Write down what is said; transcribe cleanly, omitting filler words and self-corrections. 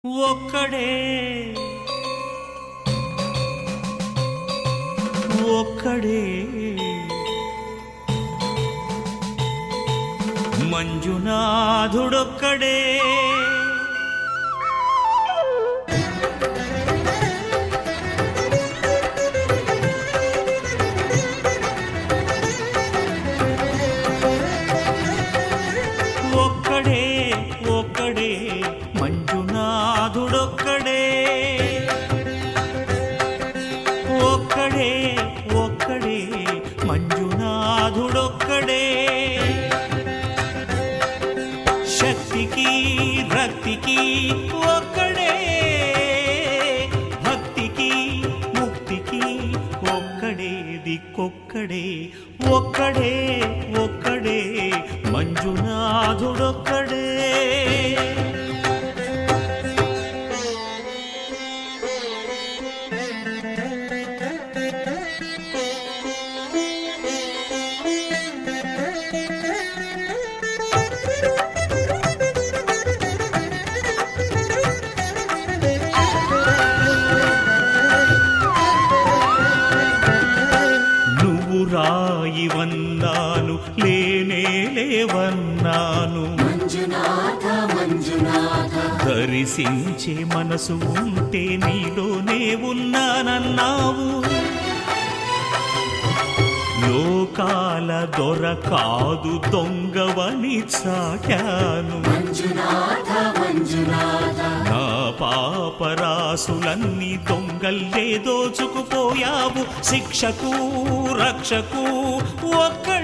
ఒక్కడే ఒక్కడే మంజునాథుడొక్కడే ఒక్కడే ఒక్కడే మంజునాథుడొక్కడే ఒక్కడే ఒక్కడే మంజునాథుడొక్కడే శక్తికి రక్తికి ఒక్కడే భక్తికి ముక్తికి ఒక్కడే దిక్కొక్కడే ఒక్కడే ఒక్కడే మంజునాథుడొక్కడే రాయివన్నాను లేనే లేవన్నాను మంజునాథ మంజునాథ దర్శించే మనసు ఉంటే నీలోనే ఉన్నానన్నావు లోకాల దొర కాదు దొంగవని చాటాను మంజునాథ మంజునాథ నా పాపరాసులన్నీ దొంగల్లే దోచుకుపోయావు శిక్షకు రక్షకు ఒక్కడే